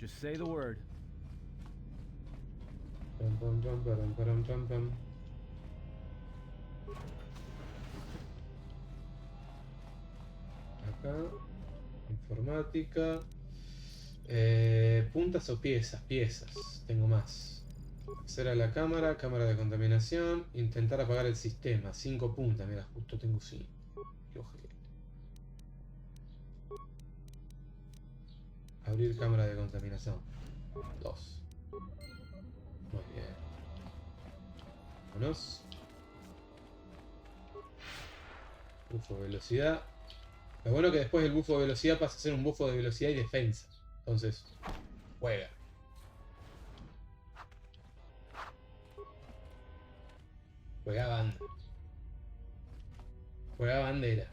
Just say the word. Pam, pam, pam, param, param, pam, pam. Acá. Informática. Puntas o piezas. Piezas. Tengo más. Acceder a la cámara. Cámara de contaminación. Intentar apagar el sistema. 5 puntas. Mira, justo tengo 5. Qué ojete. Abrir cámara de contaminación. 2. Muy bien. Vámonos. Bufo de velocidad. Lo bueno que después el bufo de velocidad pasa a ser un bufo de velocidad y defensa. Entonces, juega. Juega banda. Juega bandera.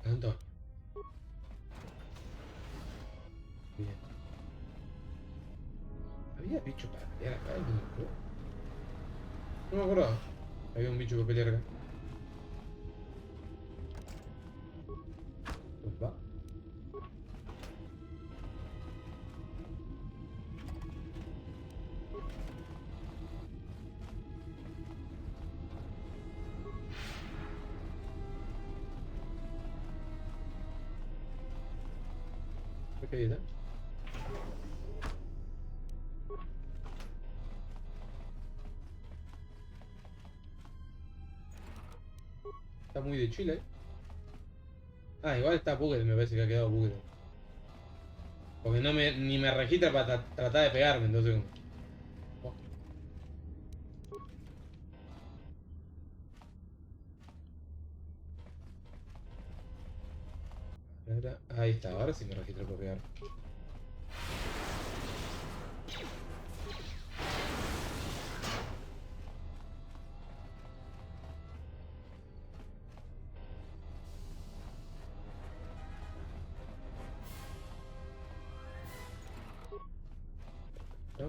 Antonio. Bien. ¿Había bicho para pelear acá? No me acuerdo. Había un bicho para pelear acá. Pues va. Ok, ¿está? Está muy de Chile. Ah, igual está bugged, me parece que ha quedado bugged. Porque no ni me registra para tratar de pegarme, entonces... Oh. Ahí está, ahora sí me registra por pegar. ¿No?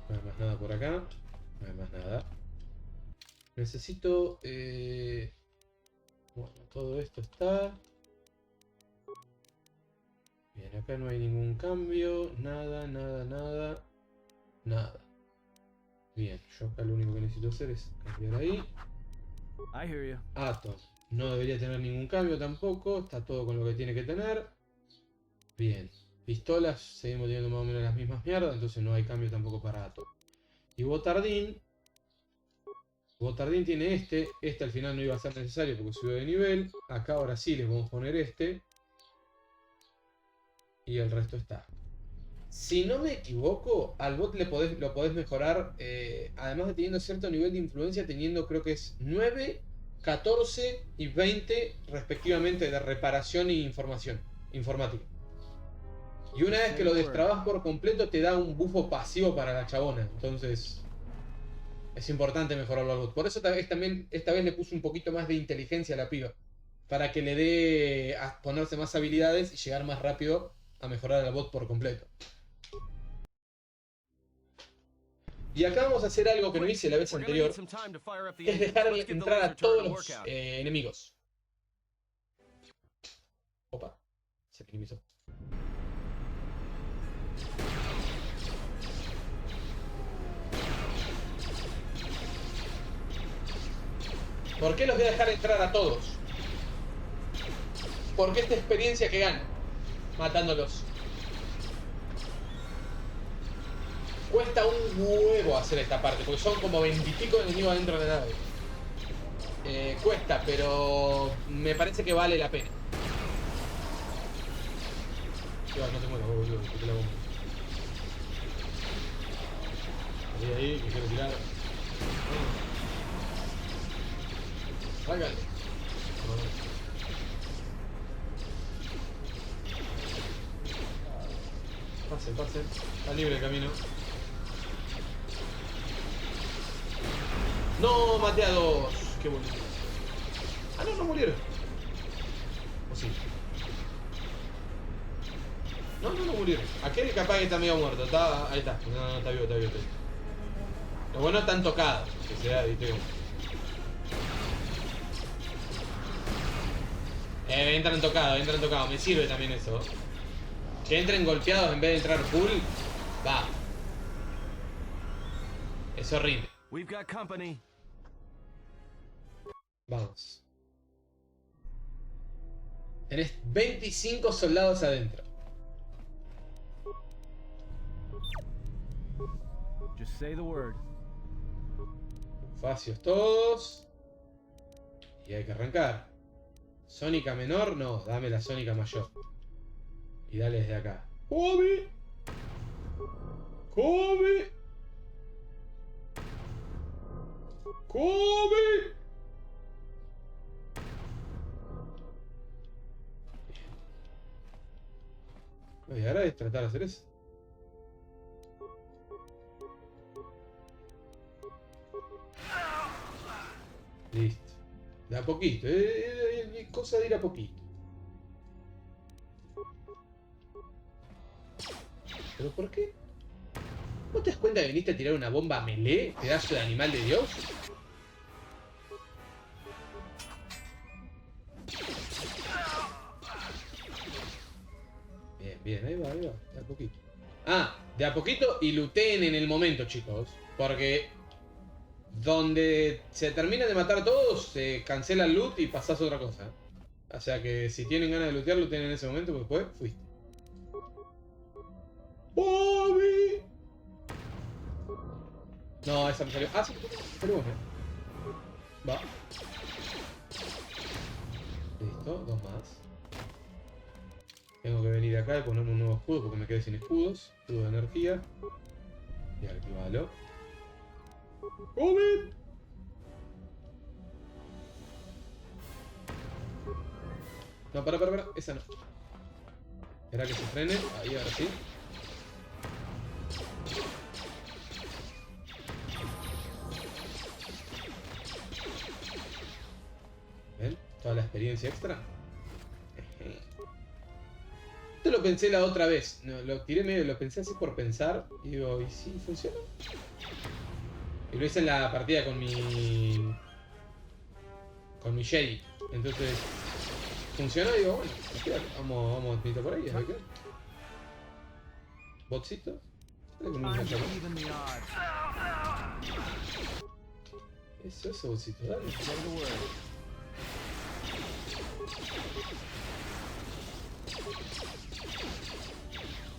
No hay más nada por acá. No hay más nada. Necesito... Bueno, todo esto está... Bien, acá no hay ningún cambio. Nada, nada, nada. Nada. Bien, yo acá lo único que necesito hacer es cambiar ahí. I hear you. Atom. No debería tener ningún cambio tampoco. Está todo con lo que tiene que tener. Bien. Pistolas, seguimos teniendo más o menos las mismas mierdas, entonces no hay cambio tampoco para Atom. Y Botardín. Botardín tiene este. Este al final no iba a ser necesario porque subió de nivel. Acá ahora sí les vamos a poner este. Y el resto está. Si no me equivoco, al bot lo podés mejorar, además de teniendo cierto nivel de influencia, teniendo creo que es 9, 14 y 20 respectivamente de reparación e información informática. Y una vez que lo destrabas por completo te da un bufo pasivo para la chabona. Entonces es importante mejorarlo al bot. Por eso esta vez le puse un poquito más de inteligencia a la piba. Para que le dé a ponerse más habilidades y llegar más rápido a mejorar al bot por completo. Y acá vamos a hacer algo que no hice la vez anterior, que es dejar entrar a todos los enemigos. Opa, se minimizó. ¿Por qué los voy a dejar entrar a todos? Porque esta experiencia que gano matándolos cuesta un huevo hacer esta parte, porque son como 20 y pico de enemigos adentro de la nave. Cuesta, pero me parece que vale la pena. No te mueras, boludo, que te la bomba. Ahí, que quiero tirar. Hágale. Pasen. Está libre el camino. No, maté a 2. Qué bonito. Ah, no murieron. ¿O sí? No murieron. Aquel capaz que está medio muerto. Ahí está. No, está vivo. Lo bueno están tocados. Que se da, viste. Entran tocados. Me sirve también eso. Que entren golpeados en vez de entrar full, va. Es horrible. We've got company. Vamos. Tenés 25 soldados adentro. Just say the word. Facios todos. Y hay que arrancar. Sónica menor, no, dame la sónica mayor. Y dale desde acá. ¡Come! ¡Come! ¡Come! Bien. Y ahora es tratar de hacer eso. Listo. De a poquito, cosa de ir a poquito. ¿Pero por qué? ¿Vos te das cuenta que viniste a tirar una bomba melee, pedazo de animal de Dios? Bien, bien, ahí va, de a poquito. Ah, de a poquito y looteen en el momento, chicos. Porque donde se termina de matar a todos, se cancela el loot y pasás a otra cosa. O sea que si tienen ganas de lootear, looteen en ese momento, porque después fuiste. ¡Bobby! No, esa me salió. Ah, sí, pero bueno. Va. Listo, dos más. Tengo que venir acá y ponerme un nuevo escudo porque me quedé sin escudos. Escudo de energía. Y activalo. ¡Bobby! No, para. Esa no. Espera que se frene. Ahí, ahora sí. ¿Ven? Toda la experiencia extra. Esto lo pensé la otra vez. No, lo tiré medio, lo pensé así por pensar. Y digo, ¿y si funciona? Y lo hice en la partida con mi Jedi. Entonces funcionó y digo, bueno, vamos a por ahí, a ver qué. Botcito. Eso, botcito, dale.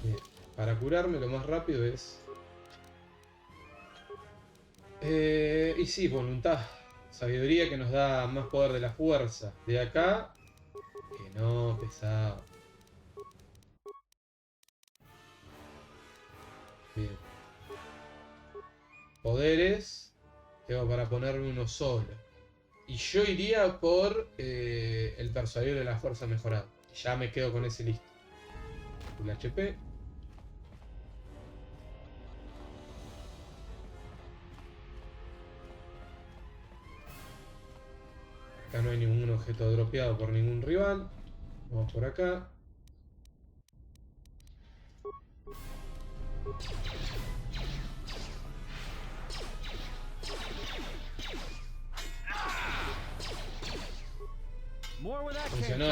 Bien. Para curarme lo más rápido es... y sí, voluntad. Sabiduría que nos da más poder de la fuerza. De acá... Que no, pesado. Bien. Poderes. Tengo para ponerme uno solo. Y yo iría por el persuadir de la fuerza mejorado. Ya me quedo con ese listo. Full HP. Acá no hay ningún objeto dropeado por ningún rival. Vamos por acá. Funcionó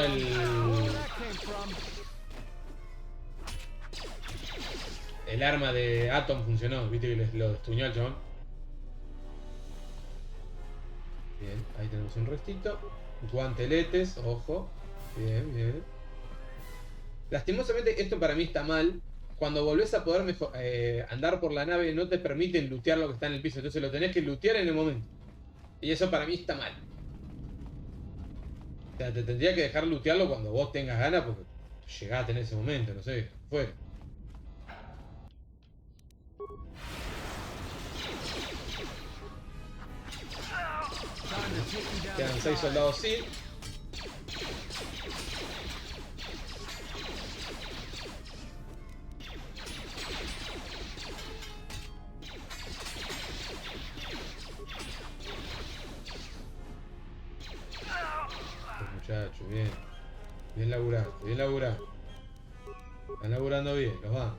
el arma de Atom funcionó, viste que lo destuñó al chabón. Bien, ahí tenemos un restito. Guanteletes, ojo. Bien. Lastimosamente esto para mí está mal. Cuando volvés a poder andar por la nave no te permiten lootear lo que está en el piso. Entonces lo tenés que lootear en el momento. Y eso para mí está mal. O sea, te tendría que dejar lootearlo cuando vos tengas ganas porque llegaste en ese momento, no sé, fuera. Quedan 6 soldados Sith. Muchachos, bien. Bien laburado. Están laburando bien, los van.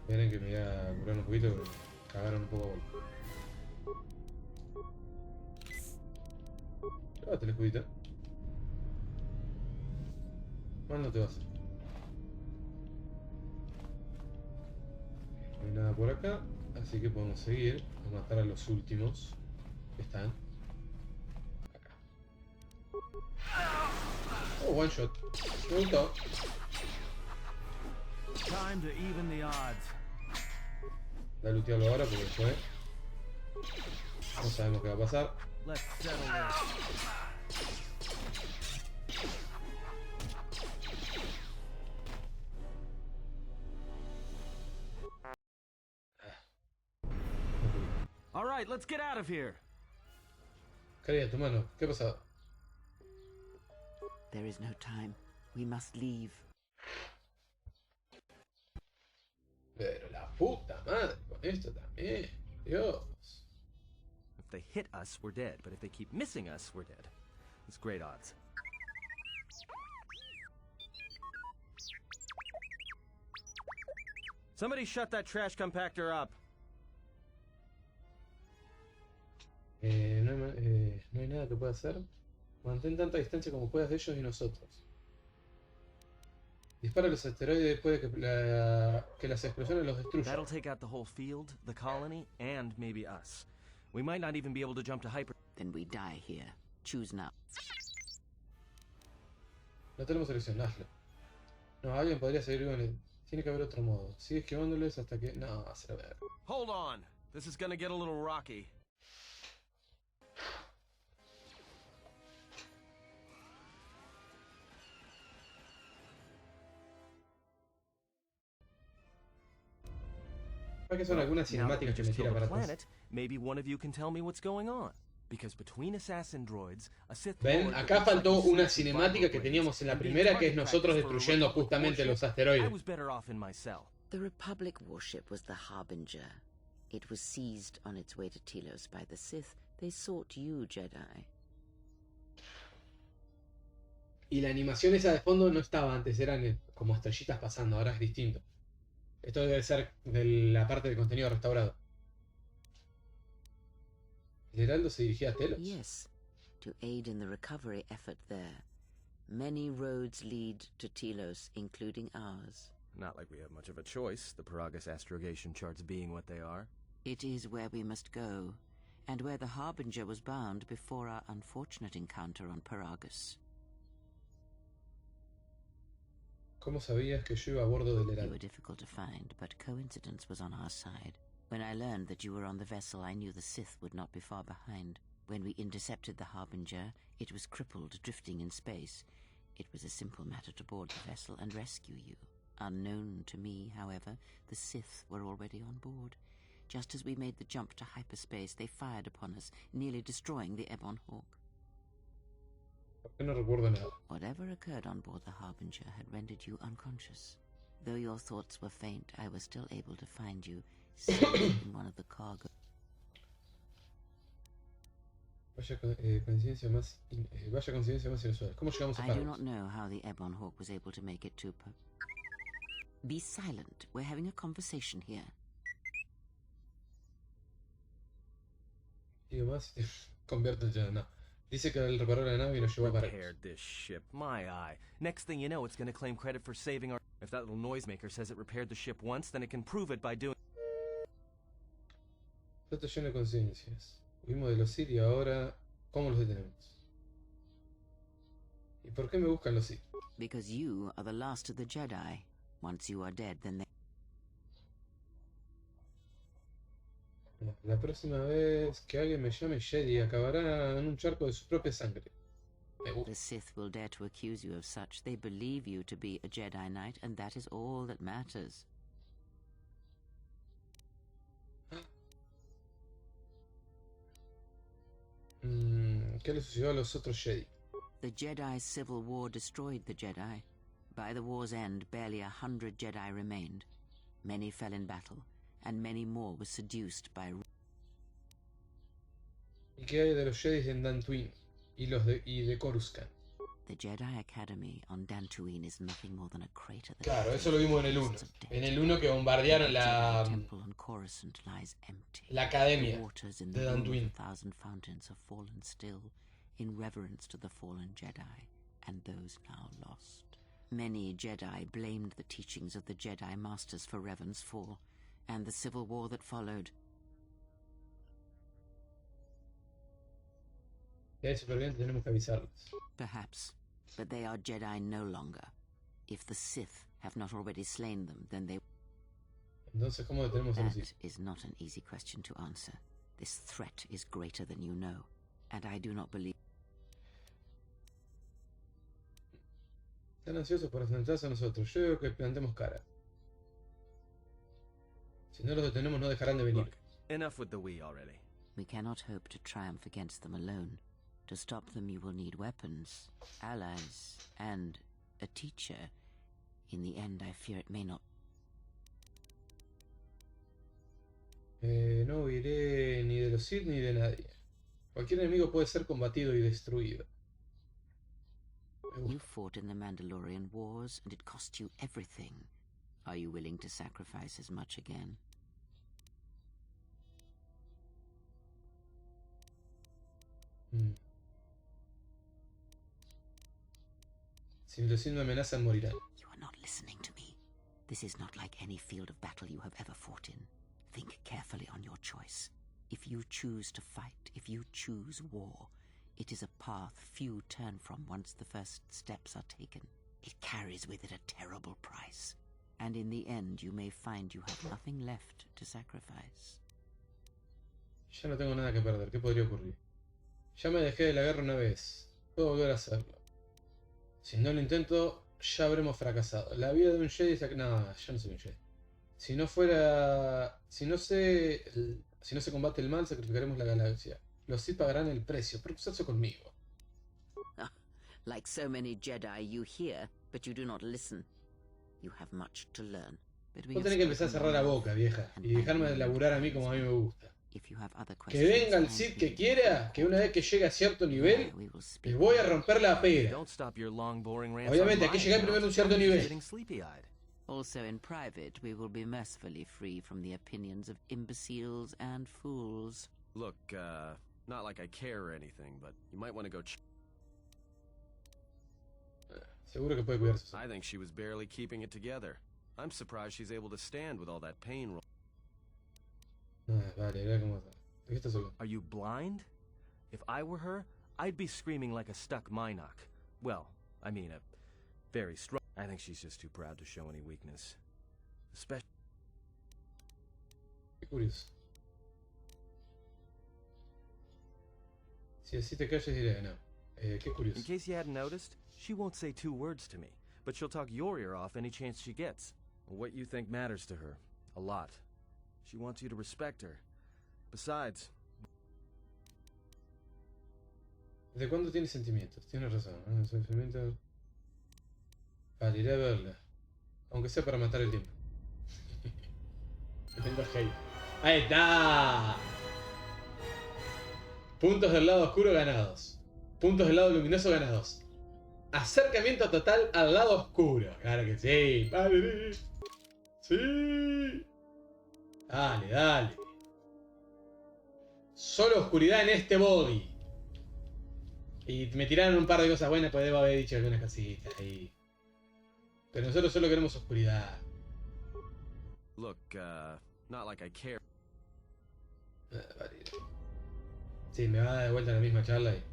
Esperen que me voy a curar un poquito porque cagaron un poco. Llévate el escudito. ¿Cuándo te vas? nada por acá, así que podemos seguir a matar a los últimos que están acá. Oh, one shot. Me gustó. Time to even the odds. Voy a lootearlo ahora porque fue. No sabemos qué va a pasar. Let's settle this. All right, let's get out of here. Cariño, tu mano, ¿qué ha pasado? There is no time. We must leave. Pero la puta madre, con esto también. Dios. If they hit us, we're dead. But if they keep missing us, we're dead. It's great odds. Somebody shut that trash compactor up. No hay nada que pueda hacer. Mantén tanta distancia como puedas de ellos y nosotros. Dispara los asteroides después de que las explosiones los destruyan. That'll take out the whole field, the colony, and maybe us. We might not even be able to jump to hyper. Then we die here. Choose now. No tenemos elección, hazlo. No, alguien podría seguir con él. Tiene que haber otro modo. Sigue esquivándoles hasta que... No, se lo ver. Hold on. This is gonna get a little rocky. Que son algunas cinemáticas que me tira para atrás. Maybe one of you can tell me what's going on. Because between assassin droids, a Sith Ven, acá faltó una cinemática que teníamos en la primera, que es nosotros destruyendo justamente los asteroides. The Republic warship was the Harbinger. It was seized on its way to Telos by the Sith. They sought you, Jedi. Y la animación esa de fondo no estaba antes, eran como estrellitas pasando, ahora es distinto. Esto debe ser de la parte del contenido restaurado. ¿El heraldo se dirigía a Telos? Yes, to aid in the recovery effort there. Many roads lead to Telos, including ours. Not like we have much of a choice, the Paragus astrogation charts being what they are. It is where we must go, and where the Harbinger was bound before our unfortunate encounter on Paragus. ¿Cómo sabías que yo iba a bordo del You heraldo? were difficult to find, but coincidence was on our side. When I learned that you were on the vessel, I knew the Sith would not be far behind. When we intercepted the Harbinger, it was crippled, drifting in space. It was a simple matter to board the vessel and rescue you. Unknown to me, however, the Sith were already on board. Just as we made the jump to hyperspace, they fired upon us, nearly destroying the Ebon Hawk. ¿Por qué no recuerdo nada? Whatever occurred on board the Harbinger had rendered you unconscious. Though your thoughts were faint, I was still able to find you, safe in one of the cargo. Vaya coincidencia más inusual. ¿Cómo llegamos a I do Paragus? not know how the Ebon Hawk was able to make it to Be silent. We're having a conversation here. Digo más, convierte ya, no. Dice que al reparar la nave y nos llevó a Paragus. Repaired this ship, my eye. Next thing you know, it's gonna claim credit for saving our... If that little noisemaker says it repaired the ship once, then it can prove it by doing... Esto lleno de conciencias. Huimos de los Sith y ahora, ¿cómo los detenemos? ¿Y por qué me buscan los Sith? Because you are the last of the Jedi. Once you are dead, then they... La próxima vez que alguien me llame Jedi acabará en un charco de su propia sangre. Me gusta. The Sith will dare to accuse you of such. They believe you to be a Jedi Knight, and that is all that matters. ¿Qué le sucedió a los otros Jedi? The Jedi's civil war destroyed the Jedi. By the war's end, barely 100 Jedi remained. Many fell in battle, and many more were seduced by... ¿Y qué hay de los Jedi en Dantooine y de Coruscant? The Jedi Academy on Dantooine is nothing more than a crater that... Claro, eso lo vimos en el 1. En el 1 que bombardearon la academia de Dantooine. The thousand fountains have fallen still in reverence to the fallen Jedi and those now lost. Many Jedi blamed the teachings of the Jedi Masters for Revan's fall, and the civil war that followed. Si hay supervivientes tenemos que avisarles. Perhaps, but they are Jedi no longer. If the Sith have not already slain them, then they... Entonces, ¿cómo detenemos a los That Sith? is not an easy question to answer. This threat is greater than you know, and I do not believe... Están ansiosos por enfrentarse a nosotros. Yo digo que plantemos cara. Si no los detenemos, no dejarán de venir. Look, enough with the we already. We cannot hope to triumph against them alone. To stop them, you will need weapons, allies, and a teacher. In the end, I fear it may not... No huiré ni de los Sith ni de nadie. Cualquier enemigo puede ser combatido y destruido. You fought in the Mandalorian Wars, and it cost you everything. Are you willing to sacrifice as much again? Si los Sith me amenazan, morirán. You are not listening to me. This is not like any field of battle you have ever fought in. Think carefully on your choice. If you choose to fight, if you choose war, it is a path few turn from once the first steps are taken. It carries with it a terrible price. And in the end, you may find you have nothing left to sacrifice. Ya no tengo nada que perder. ¿Qué podría ocurrir? Ya me dejé de la guerra una vez. Puedo volver a hacerlo. Si no lo intento, ya habremos fracasado. La vida de un Jedi es... No, yo no soy un Jedi. Si no fuera... Si no se combate el mal, sacrificaremos la galaxia. Los Sith pagarán el precio por cruzarse conmigo. Like so many Jedi, you hear, but you do not listen. You have much to learn. Vos tenés que empezar a cerrar la boca, vieja, y dejarme de laburar a mí como a mí me gusta. Que venga el Sith que quiera, que una vez que llegue a cierto nivel, les voy a romper la pera. Obviamente, hay que llegar primero a un cierto nivel. Also in private, we will be mercifully free from the opinions of imbeciles and fools. Look, not like I care or anything, but you might want to go Seguro que puede cuidarse. I think she was barely keeping it together. I'm surprised she's able to stand with all that pain. Vale, era como... ¿De qué estás hablando? Are you blind? If I were her, I'd be screaming like a stuck Minoc. Well, I mean a very strong... I think she's just too proud to show any weakness. Especially... Qué curioso. Si así te calles diré, no. Qué curioso. In case you hadn't noticed, she won't say 2 words to me, but she'll talk your ear off any chance she gets. What you think matters to her. A lot. She wants you to respect her. Besides... ¿Desde cuándo tiene sentimientos? Tienes razón. Sentimientos... Vale, iré a verla. Aunque sea para matar el tiempo. Tremendo hate. ¡Ahí está! Puntos del lado oscuro ganados. Puntos del lado luminoso ganados. Acercamiento total al lado oscuro. Claro que sí. Vale. Sí. Dale, dale. Solo oscuridad en este body. Y me tiraron un par de cosas buenas, pues debo haber dicho algunas cositas ahí. Pero nosotros solo queremos oscuridad. Look, not like I care. Vale. Sí, me va a dar de vuelta la misma charla y...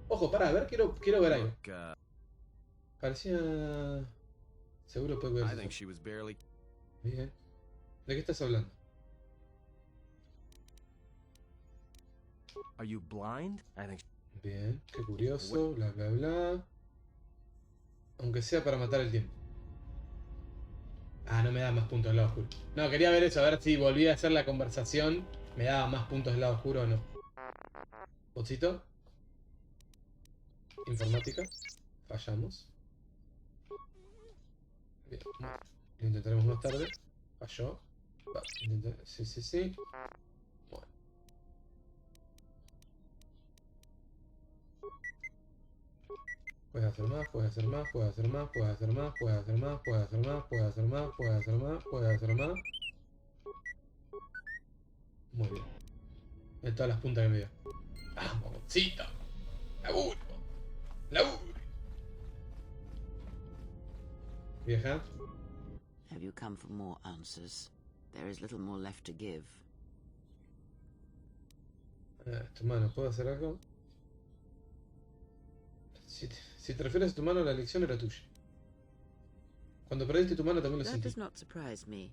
Ojo, pará, a ver, quiero ver algo. Look, Parecía... Seguro puede I cuidarse. think she was barely... Bien. ¿De qué estás hablando? Are you blind? I think... Bien, qué curioso, bla bla bla. Aunque sea para matar el tiempo. Ah, no me da más puntos del lado oscuro. No, quería ver eso, a ver si volvía a hacer la conversación. Me daba más puntos del lado oscuro o no. Botcito. Informática. Fallamos. Bien. Lo intentaremos más tarde. Falló. Va, sí, sí, sí. Bueno. Puedes hacer más, puedes hacer más, puedes hacer más, puedes hacer más, puedes hacer más, puedes hacer más, puedes hacer más, puedes hacer más, puedes hacer más. Muy bien. De todas las puntas que me dio. ¡Vamos, moncito! ¡Laburo! ¡Laburo! Vieja. Have you come for more answers? There is little more left to give. Tu mano, ¿puedo hacer algo? Si te refieres a tu mano, la elección era tuya. Cuando perdiste tu mano también lo That sentí. does not surprise me,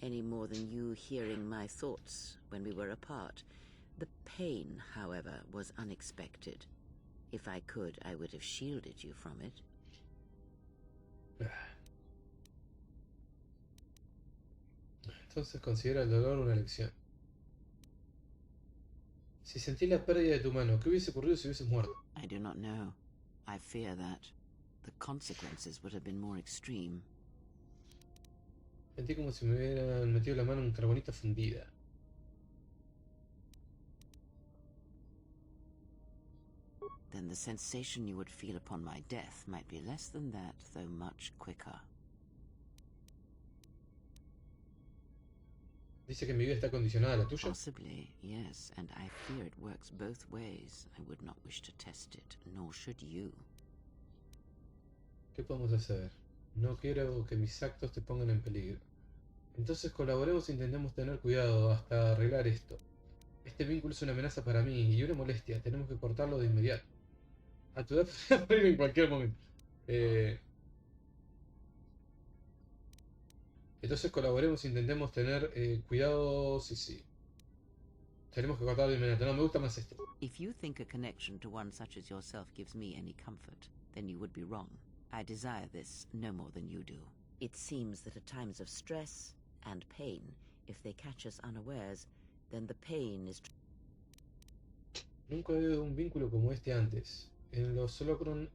any more than you hearing my thoughts when we were apart. The pain, however, was unexpected. If I could, I would have shielded you from it. Entonces considera el dolor una elección. Si sentí la pérdida de tu mano, ¿qué hubiese ocurrido si hubieses muerto? I do not know. I fear that the consequences would have been more extreme. Sentí como si me hubieran metido la mano en carbonita fundida. Then the sensation you would feel upon my death might be less than that, though much quicker. Dice que mi vida está condicionada a la tuya. Possibly, yes, and I fear it works both ways. I would not wish to test it, nor should you. ¿Qué podemos hacer? No quiero que mis actos te pongan en peligro. Entonces colaboremos e intentemos tener cuidado hasta arreglar esto. Este vínculo es una amenaza para mí y una molestia. Tenemos que cortarlo de inmediato. A tu edad podría morir en cualquier momento. Entonces colaboremos e intentemos tener cuidado. Sí. Tenemos que cortarlo de inmediato. No, me gusta más este. If you think a connection to one such as yourself gives me any comfort, then you would be wrong. I desire this no more than you do. It seems that at times of stress and pain, if they catch us unawares, then the pain is... Nunca he oído un vínculo como este antes, en los Holocron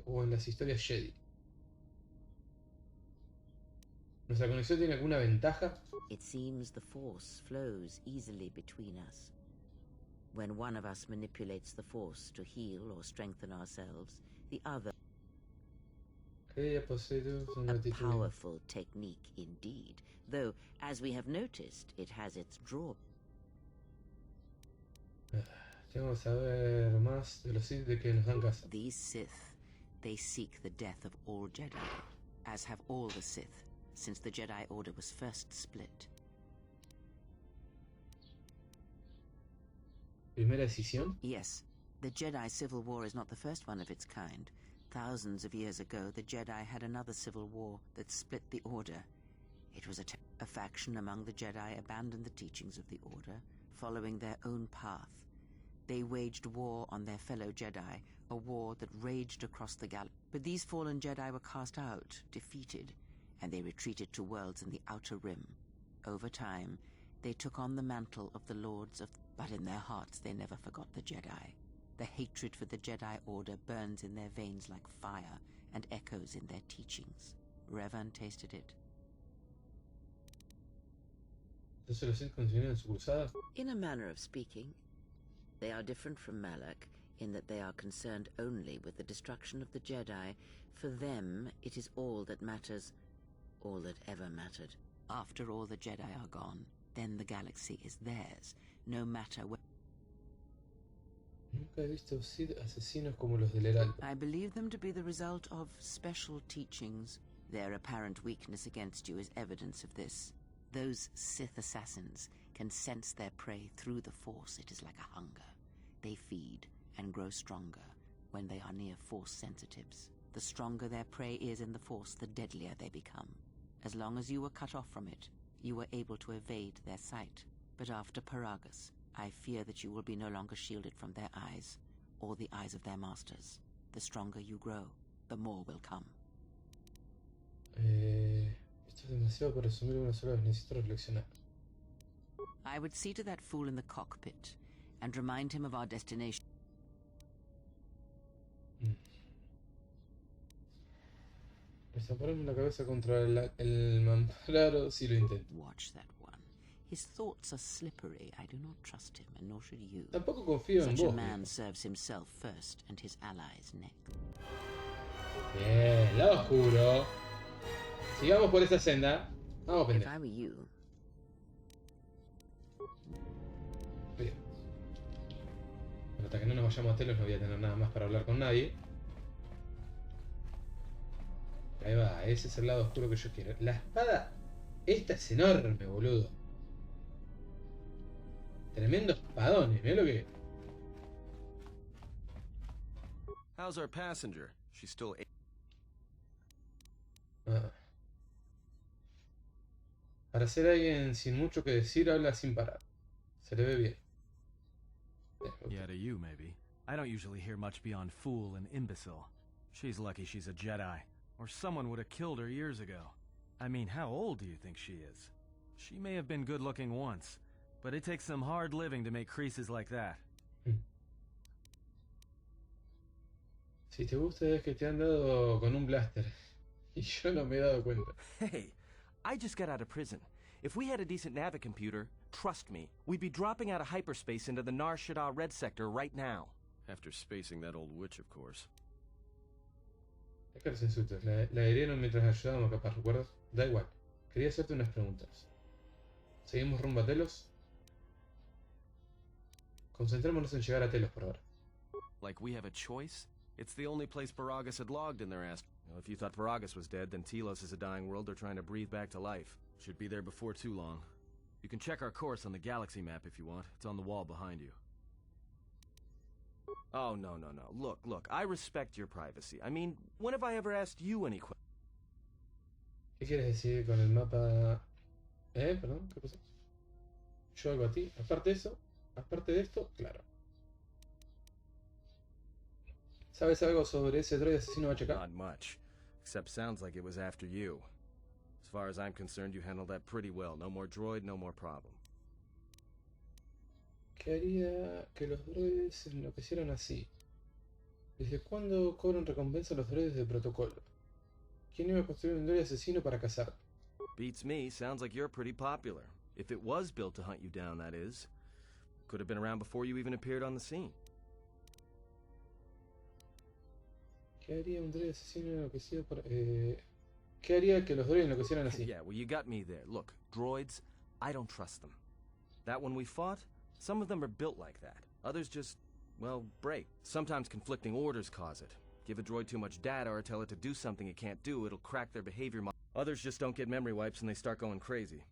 o en las historias Jedi. ¿Nuestra conexión tiene alguna ventaja? It seems the force flows easily between us. When one of us manipulates the force to heal or strengthen ourselves, the other... A powerful technique indeed, though, as we have noticed, it has its drawbacks. Tengo que saber más de los Sith de que nos dan casa. These Sith, they seek the death of all Jedi, as have all the Sith, since the Jedi Order was first split. ¿Primera decisión? Yes, the Jedi Civil War is not the first one of its kind. Thousands of years ago, the Jedi had another civil war that split the Order. It was a faction among the Jedi abandoned the teachings of the Order, following their own path. They waged war on their fellow Jedi, a war that raged across the galaxy. But these fallen Jedi were cast out, defeated, and they retreated to worlds in the Outer Rim. Over time, they took on the mantle of the Lords of... But in their hearts, they never forgot the Jedi. The hatred for the Jedi Order burns in their veins like fire and echoes in their teachings. Revan tasted it. ¿Entonces los Sith continúan su cruzada? In a manner of speaking, they are different from Malak in that they are concerned only with the destruction of the Jedi. For them, it is all that matters, all that ever mattered. After all the Jedi are gone, then the galaxy is theirs, no matter where... Nunca he visto Sith asesinos como los del Heraldo. I believe them to be the result of special teachings. Their apparent weakness against you is evidence of this. Those Sith assassins can sense their prey through the Force. It is like a hunger. They feed and grow stronger when they are near Force sensitives. The stronger their prey is in the Force, the deadlier they become. As long as you were cut off from it, you were able to evade their sight. But after Paragus, I fear that you will be no longer shielded from their eyes, or the eyes of their masters. The stronger you grow, the more will come. Esto es demasiado para resumir una sola vez. Necesito reflexionar. I would see to that fool in the cockpit, and remind him of our destination. Desapararme la cabeza contra el mambraro si lo intento. Watch that one. His thoughts are slippery. I do not trust him, and nor should you. Tampoco confío en Such a vos. man serves himself first, and his allies next. Bien, lo juro. Sigamos por esta senda. Vamos, If pendejo. I were you, Bien. Pero hasta que no nos vayamos a Telos no voy a tener nada más para hablar con nadie. Ahí va, ese es el lado oscuro que yo quiero. La espada Esta es enorme, boludo. Tremendos espadones, mirá lo que... How's our passenger? She's still... Ah. Para ser alguien sin mucho que decir, habla sin parar. Se le ve bien. Yeah, to you, maybe. I don't usually hear much beyond fool and imbecile. She's lucky she's a Jedi, or someone would have killed her years ago. I mean, how old do you think she is? She may have been good-looking once, but it takes some hard living to make creases like that. Si te gusta es que te han dado con un blaster. Y yo no me he dado cuenta. Hey, I just got out of prison. If we had a decent navicomputer, trust me, we'd be dropping out of hyperspace into the Nar Shaddaa Red Sector right now. After spacing that old witch, of course. Déjales insultos. La herieron mientras ayudábamos capaz, ¿recuerdas? Da igual. Quería hacerte unas preguntas. ¿Seguimos rumbo a Telos? Concentrémonos en llegar a Telos por ahora. Like we have a choice? It's the only place Paragus had logged in their ass. Well, if you thought Paragus was dead, then Telos is a dying world they're trying to breathe back to life. Should be there before too long. You can check our course on the galaxy map if you want. It's on the wall behind you. Oh, no. Look, I respect your privacy. I mean, when have I ever asked you any questions? ¿Qué quieres decir con el mapa? Perdón, ¿qué pasó? Yo algo a ti. Aparte de esto, claro. ¿Sabes algo sobre ese droide asesino HK? Not much, except sounds like it was after you. As far as I'm concerned, you handled that pretty well. No more droid, no more problem. ¿Qué haría que los droides enloquecieran así? ¿Desde cuándo cobran recompensa los droides de protocolo? ¿Quién iba a construir un droide asesino para cazar? Beats me. Sounds like you're pretty popular. If it was built to hunt you down, that is. Could have been around before you even appeared on the scene. ¿Qué haría un droide asesino enloquecido para... ¿Qué haría que los droides enloquecieran así? Yeah, well, you got me there. Look, droids, I don't trust them. That one we fought, some of them are built like that. Others just, well, break. Sometimes conflicting orders cause it. Give a droid too much data or tell it to do something it can't do, it'll crack their behavior. Others just don't get memory wipes and they start going crazy.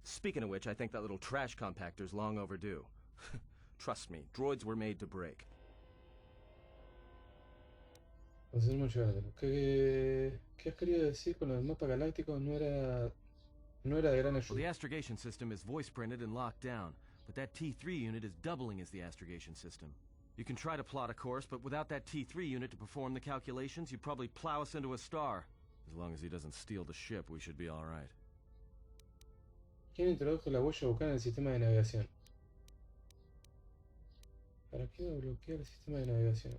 Speaking of which, I think that little trash compactor's long overdue. Trust me, droids were made to break. ¿Qué has querido decir con el mapa galáctico? No era de gran Well, the ayuda. astrogation system is voice printed and locked down, but that T3 unit is doubling as the astrogation system. You can try to plot a course, but without that T3 unit to perform the calculations, you'd probably plow us into a star. As long as he doesn't steal the ship, we should be all right. ¿Quién introdujo la huella bucal en el sistema de navegación? ¿Para qué bloquear el sistema de navegación?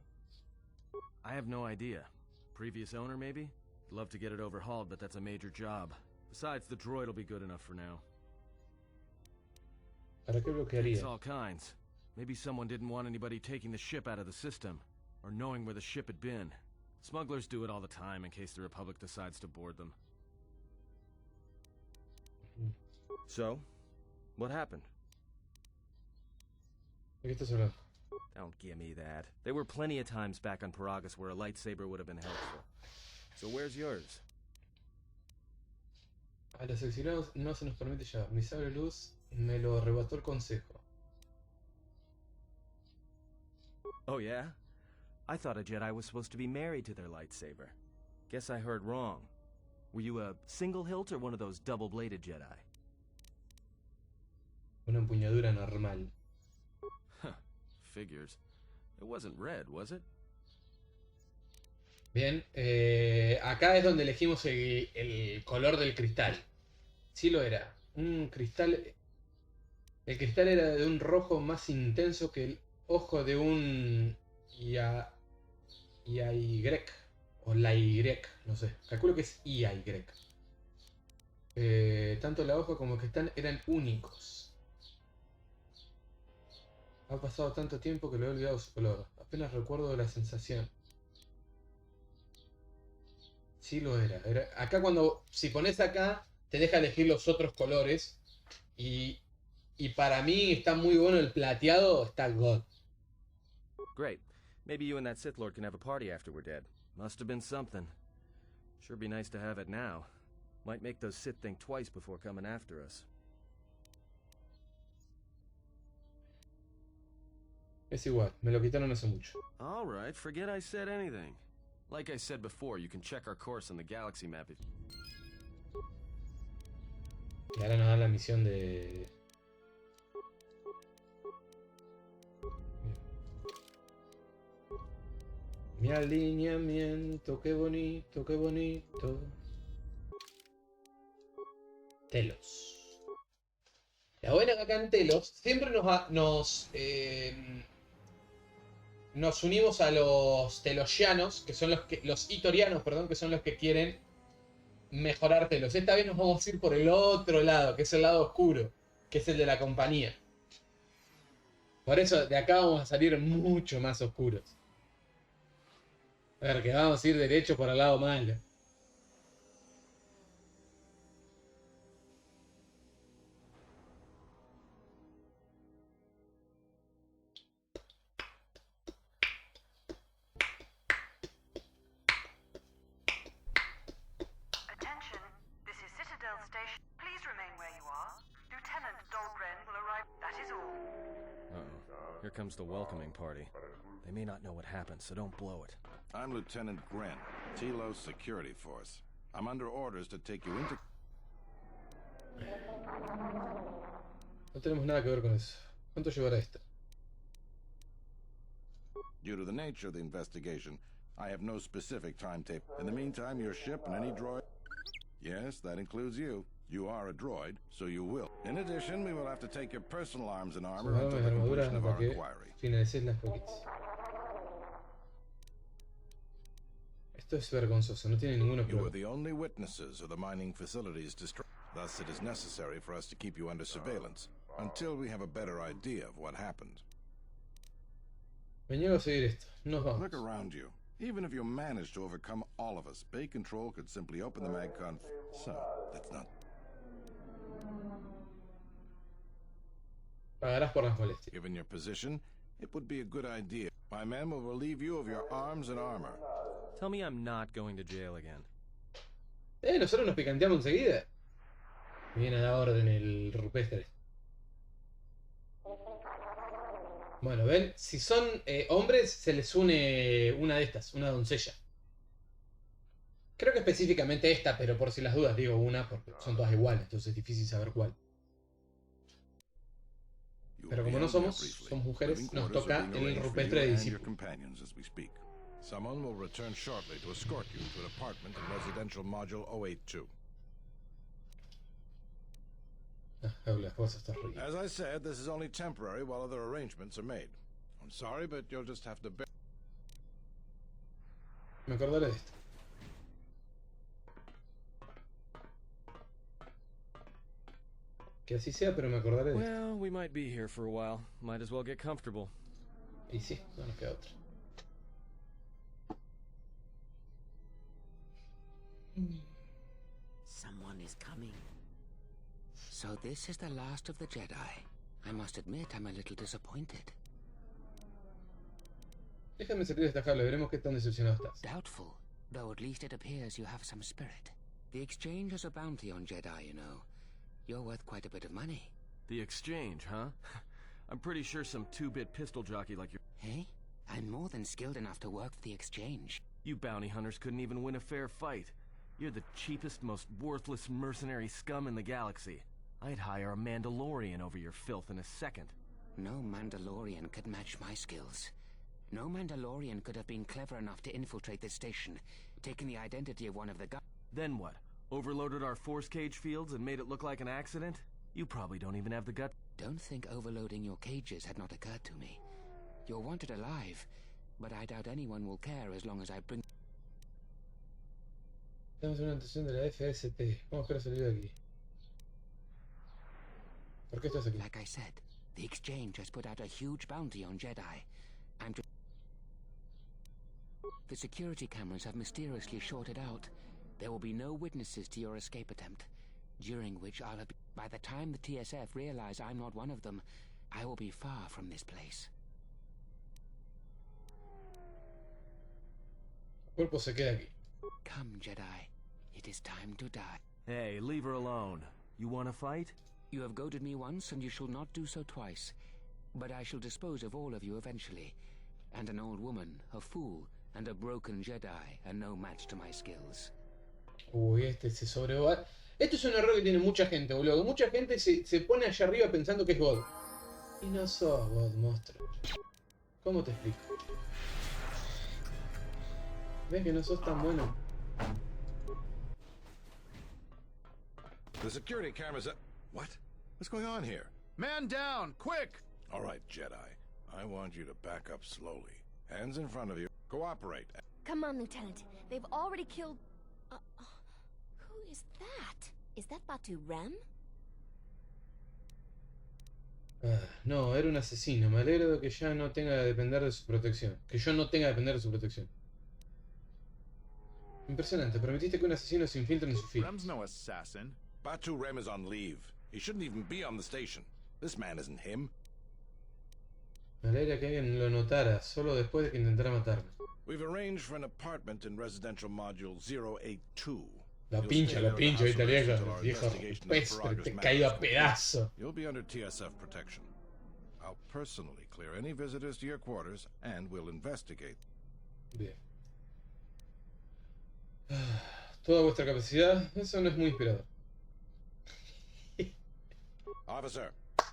I have no idea. Previous owner, maybe? Love to get it overhauled, but that's a major job. Besides, the droid will be good enough for now. ¿Para qué bloquearía? It's all kinds. Maybe someone didn't want anybody taking the ship out of the system, or knowing where the ship had been. Smugglers do it all the time in case the Republic decides to board them. So, what happened? ¿De qué estás hablando? Don't give me that. There were plenty of times back on Paragus where a lightsaber would have been helpful. So where's yours? A los exiliados no se nos permite llevar. Mi sable luz me lo arrebató el consejo. Oh yeah? I thought a Jedi was supposed to be married to their lightsaber. Guess I heard wrong. Were you a single hilt or one of those double-bladed Jedi? Una empuñadura normal. Figures. It wasn't red, was it? Bien, acá es donde elegimos el color del cristal. Sí lo era. Un cristal... El cristal era de un rojo más intenso que el ojo de un... Y o la Y, no sé. Calculo que es IY. Tanto la hoja como el cristal eran únicos. Ha pasado tanto tiempo que lo he olvidado su color. Apenas recuerdo la sensación. Sí lo era. Acá si pones acá, te deja elegir los otros colores. Y para mí está muy bueno el plateado, está God. Great. Maybe you and that Sith Lord can have a party after we're dead. Must have been something. Sure be nice to have it now. Might make those Sith think twice before coming after us. Es igual, me lo quitaron hace mucho. Alright, forget I said anything. Like I said before, you can check our course on the galaxy map if... Y ahora nos da la misión de... Mi alineamiento, qué bonito, qué bonito. Telos. La buena que acá en Telos siempre nos unimos a los telosianos, que son los itorianos, perdón, que son los que quieren mejorar Telos. Esta vez nos vamos a ir por el otro lado, que es el lado oscuro, que es el de la compañía. Por eso de acá vamos a salir mucho más oscuros. A ver, que vamos a ir derecho por el lado malo. Attention, this is Citadel Station. Please remain where you are. Lieutenant Dahlgren will arrive. That is all. Uh-oh. Here comes the welcoming party. They may not know what happened, so don't blow it. I'm Lieutenant Gren, Tilo's security force. I'm under orders to take you into... No tenemos nada que ver con eso. ¿Cuánto llevará esta? Due to the nature of the investigation, I have no specific timetable. In the meantime, your ship and any droid... Yes, that includes you. You are a droid, so you will. In addition, we will have to take your personal arms and armor until the completion of our inquiry. Finalicéis las poquitas. Esto es vergonzoso, no tiene ninguna You prueba. are the only witnesses of the mining facility's destruction. Thus, it is necessary for us to keep you under surveillance until we have a better idea of what happened. Me niego a seguir esto. Nos vamos. Look around you. Even if you manage to overcome all of us, Bay Control could simply open the MagCon. So, that's not... Pagarás por las molestias. Given your position, it would be a good idea. My men will relieve you of your arms and armor. Tell me I'm not going to jail again. Nosotros nos picanteamos enseguida. Viene a dar orden el rupestre. Bueno, ven, si son hombres, se les une una de estas, una doncella. Creo que específicamente esta, pero por si las dudas digo una, porque son todas iguales, entonces es difícil saber cuál. Pero como no somos mujeres, nos toca el rupestre de discípulo. Someone will return shortly to escort you to an apartment in residential module 082. As I said, this is only temporary while other arrangements are made. I'm sorry, but you'll just have to bear. Me acordaré de esto. Que así sea, pero me acordaré de esto. Well, we might be here for a while. Might as well get comfortable. Y sí, no nos queda otra. Someone is coming. So this is the last of the Jedi. I must admit I'm a little disappointed. Déjame salir de esta jaula, veremos qué tan decepcionado estás. Doubtful, though at least it appears you have some spirit. The exchange has a bounty on Jedi, you know. You're worth quite a bit of money. The exchange, huh? I'm pretty sure some two-bit pistol jockey like you... Hey? I'm more than skilled enough to work for the exchange. You bounty hunters couldn't even win a fair fight. You're the cheapest, most worthless mercenary scum in the galaxy. I'd hire a Mandalorian over your filth in a second. No Mandalorian could match my skills. No Mandalorian could have been clever enough to infiltrate this station, taken the identity of one of the guys. Then what? Overloaded our force cage fields and made it look like an accident? You probably don't even have the gut. Don't think overloading your cages had not occurred to me. You're wanted alive, but I doubt anyone will care as long as I bring... Tenemos una atención de la FST. Vamos a salir de aquí. ¿Por qué estás aquí? Like I said, the exchange has put out a huge bounty on Jedi. The security cameras have mysteriously shorted out. There will be no witnesses to your escape attempt, during which I'll have... By the time the TSF realize I'm not one of them, I will be far from this place. El cuerpo se queda aquí. Come, Jedi. It is time to die. Hey, leave her alone. You want to fight? You have goaded me once, and you shall not do so twice. But I shall dispose of all of you eventually. And an old woman, a fool, and a broken Jedi are no match to my skills. Uy, este se sobrevalora. Esto es un error que tiene mucha gente, boludo. Mucha gente se pone allá arriba pensando que es God. Y no sos God, monstruo. ¿Cómo te explico? ¿Ves que no sos tan bueno? The security cameras are... What? What's going on here? Man down, quick! All right, Jedi. I want you to back up slowly. Hands in front of you. Cooperate. Come on, Lieutenant. They've already killed... who is that? Is that Batu Rem? No, era un asesino. Me alegro de que ya no tenga que depender de su protección. Que yo no tenga que depender de su protección. Impresionante. Permitiste que un asesino se infiltre en su filas. Rem's no assassin. Batu Rem is on leave. He shouldn't even be on the station. This man isn't him. Me alegra que alguien lo notara, solo después de que intentara matarme. We've arranged for an apartment in residential module 082. Lo pincho, viste, viejo pestre, te he caído a pedazo. You'll be under TSF protection. I'll personally clear any visitors to your quarters and we'll investigate. Bien. Toda vuestra capacidad, eso no es muy inspirador. Officer,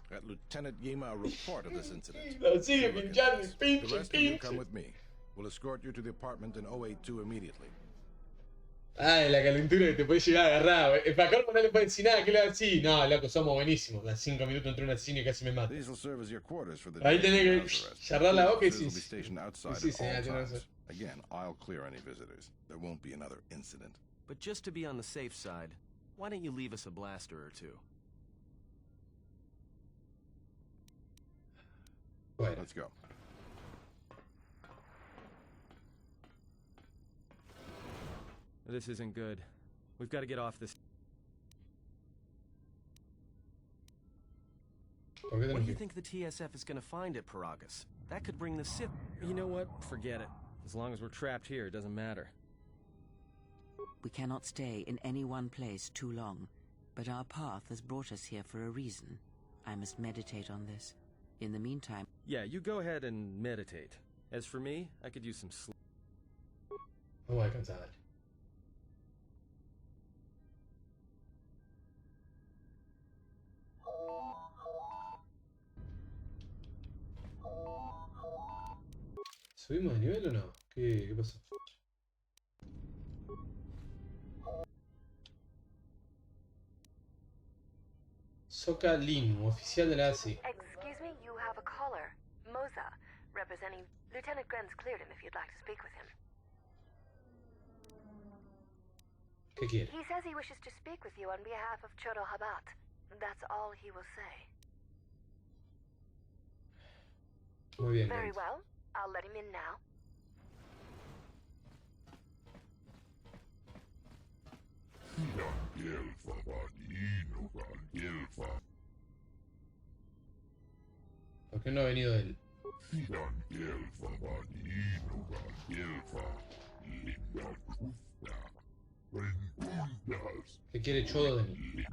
got Lieutenant Yima a report of this incident. Lo sigue pinchando, The rest of you come with me. We'll escort you to the apartment in 082 immediately. Ay, la calentura que te puede llegar a agarrar. El Pacormo no le puede decir nada, ¿qué le va a decir? No, loco, somos buenísimos. A 5 minutos entre un asesino y casi me mata. These will serve as your quarters for the Ahí day tenés of que house arrest. cerrar la boca y Officers will be sí. stationed outside Sí, at all señor, times. Again, I'll clear any visitors. There won't be another incident. But just to be on the safe side, why don't you leave us a blaster or two? Bueno, Let's go. This isn't good. We've got to get off this. ¿por qué What do tenemos you que? think the TSF is going to find at Paragus? That could bring the Sith. You know what? Forget it. As long as we're trapped here, it doesn't matter. We cannot stay in any one place too long, but our path has brought us here for a reason. I must meditate on this. In the meantime... Yeah, you go ahead and meditate. As for me, I could use some sleep. Me voy a cansar. ¿Subimos de nivel o no? ¿Qué pasó? Soka Lin, oficial de la ASI. Excuse me, you have a caller. Moza, representing Lieutenant Grenz cleared him if you'd like to speak with him. ¿Qué quiere? He says he wishes to speak with you on behalf of Choro Habat. That's all he will say. Muy bien. Very Gantz. well. I'll let him in now. ¿Por qué no ha venido él? ¿Qué quiere Chodo de mí?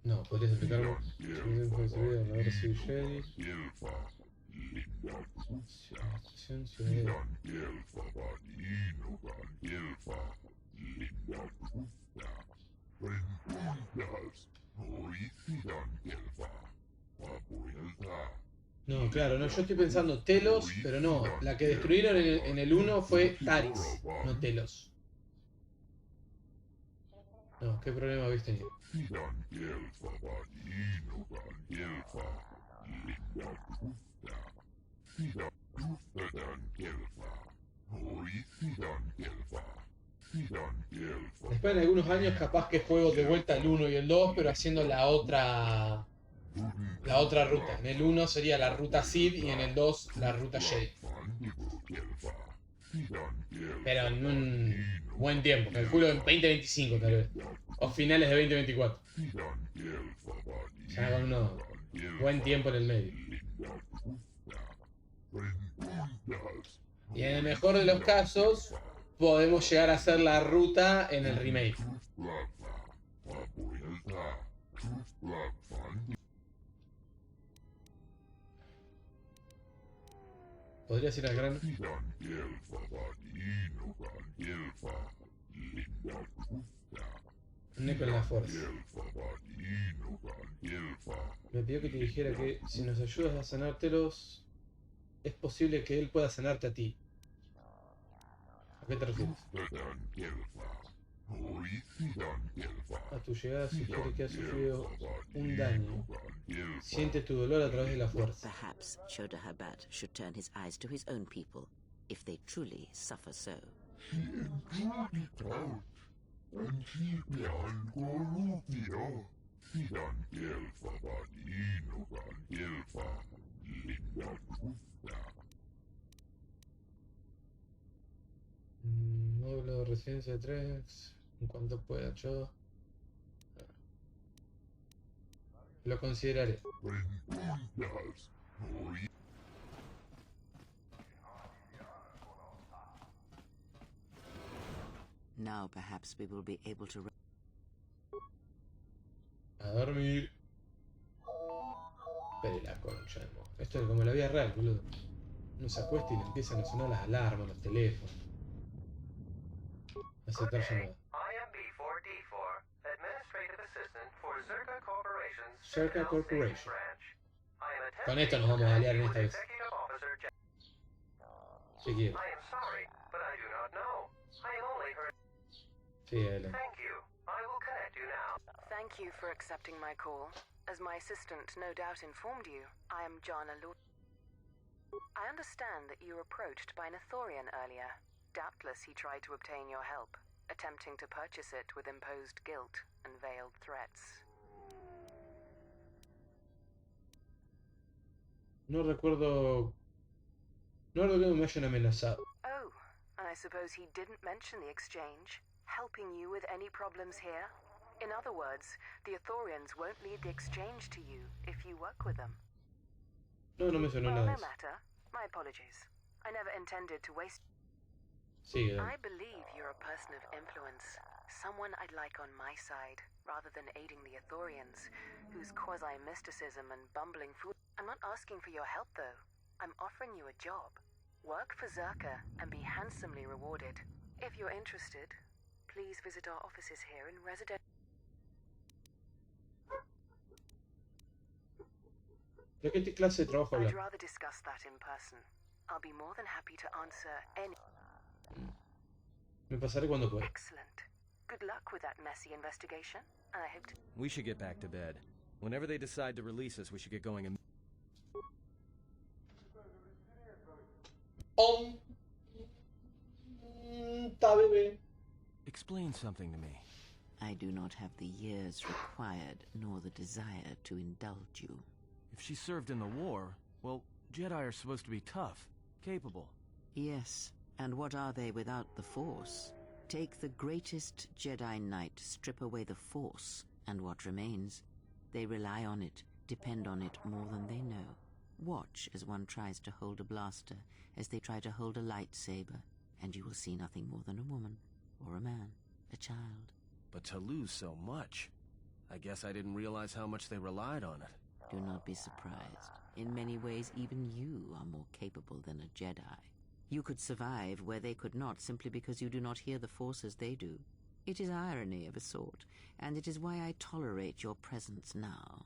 No, podrías explicarme. Ahora sí, Jedi. Estación Ciudad. No, claro, no, yo estoy pensando Telos, pero no. La que destruyeron en el 1 fue Taris, no Telos. No, ¿qué problema habéis tenido? Después en algunos años capaz que juego de vuelta el 1 y el 2, pero haciendo la otra ruta. En el 1 sería la ruta Sith y en el 2 la ruta Jedi. Pero en un buen tiempo, calculo en 2025 tal vez. O finales de 2024. Ya con buen tiempo en el medio. Y en el mejor de los casos, podemos llegar a hacer la ruta en el remake. ¿Podrías ir al grano? Neko en la fuerza. Me pidió que te dijera que si nos ayudas a sanártelos, es posible que él pueda sanarte a ti. ¿A qué te refieres? A tu llegada sugiere que has sufrido un daño. Siente tu dolor a través de la fuerza. Perhaps Shodahabat should turn his eyes to his own people, if they truly suffer so. Módulo de residencia de Trex. En cuanto pueda, yo lo consideraré. Now perhaps we will be able to... A dormir. Pero la concha de mo. Esto es como la vida real, boludo. Uno se acuesta y le empiezan a sonar las alarmas, los teléfonos. Aceptar llamada. Circa Corporation. Con esto nos vamos a aliar en esta vez. Si quiero. Sí, adelante. Thank you for accepting my call. As my assistant no doubt informed you, I am Jana Lord. I understand that you were approached by an Ithorian earlier. Doubtless he tried to obtain your help, attempting to purchase it with imposed guilt and veiled threats. No recuerdo que me hayan amenazado. Oh, and I suppose he didn't mention the exchange, helping you with any problems here? In other words, the Ithorians won't lead the exchange to you if you work with them. No me sonó Well, nada. no matter. My apologies. I never intended to waste... Sigue. I believe you're a person of influence. Someone I'd like on my side, rather than aiding the Ithorians, whose quasi-mysticism and bumbling fool... I'm not asking for your help, though. I'm offering you a job. Work for Zerka and be handsomely rewarded. If you're interested, please visit our offices here in Resident... ¿De qué clase de trabajo I'd habla? rather discuss that in person. I'll be more than happy to answer any... Me pasaré cuando pueda. Excellent. Good luck with that messy investigation, and I hope to... We should get back to bed. Whenever they decide to release us, we should get going. Ta bebé. Explain something to me. I do not have the years required, nor the desire to indulge you. If she served in the war, well, Jedi are supposed to be tough, capable. Yes, and what are they without the Force? Take the greatest Jedi Knight, strip away the Force, and what remains? They rely on it, depend on it more than they know. Watch as one tries to hold a blaster, as they try to hold a lightsaber, and you will see nothing more than a woman, or a man, a child. But to lose so much, I guess I didn't realize how much they relied on it. Do not be surprised. In many ways, even you are more capable than a Jedi. You could survive where they could not simply because you do not hear the Force as they do. It is irony of a sort, and it is why I tolerate your presence now.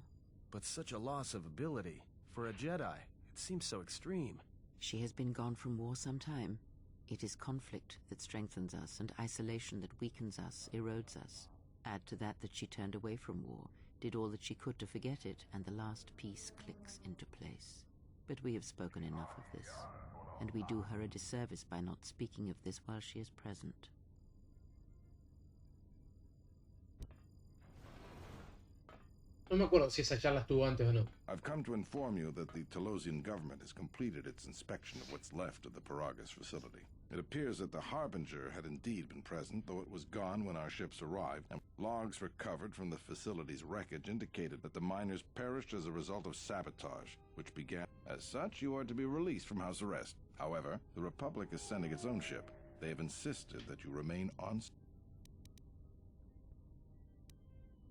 But such a loss of ability. For a Jedi, it seems so extreme. She has been gone from war some time. It is conflict that strengthens us, and isolation that weakens us, erodes us. Add to that she turned away from war, did all that she could to forget it, and the last piece clicks into place. But we have spoken enough of this, and we do her a disservice by not speaking of this while she is present. No me acuerdo si esa charla estuvo antes o no. I've come to inform you that the Telosian government has completed its inspection of what's left of the Paragus facility. It appears that the Harbinger had indeed been present, though it was gone when our ships arrived, and logs recovered from the facility's wreckage indicated that the miners perished as a result of sabotage. which began. As such, you are to be released from house arrest. However, the Republic is sending its own ship. They have insisted that you remain on...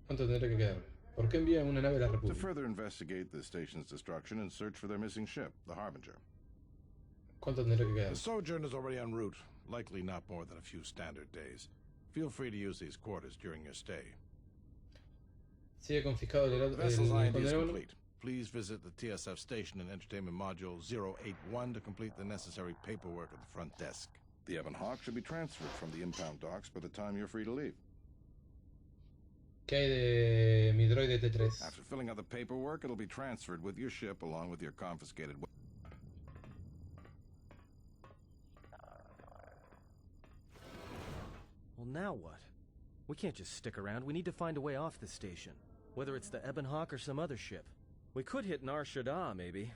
¿Cuánto tendré que quedar? ¿Por qué envían una nave a la To República? further investigate the station's destruction and search for their missing ship, the Harbinger. ¿Cuánto tendré que quedar? The sojourn is already en route, likely not more than a few standard days. Feel free to use these quarters during your stay. Sigue confiscado el The vessel's IND is condenado. complete. Please visit the TSF station and entertainment module 081 to complete the necessary paperwork at the front desk. The Ebon Hawk should be transferred from the impound docks by the time you're free to leave. ¿Qué hay de mi droide T3? After filling out the paperwork, it'll be transferred with your ship along with your confiscated... Well, now what? We can't just stick around. We need to find a way off this station. Whether it's the Ebon Hawk or some other ship. We could hit Nar Shaddaa, maybe.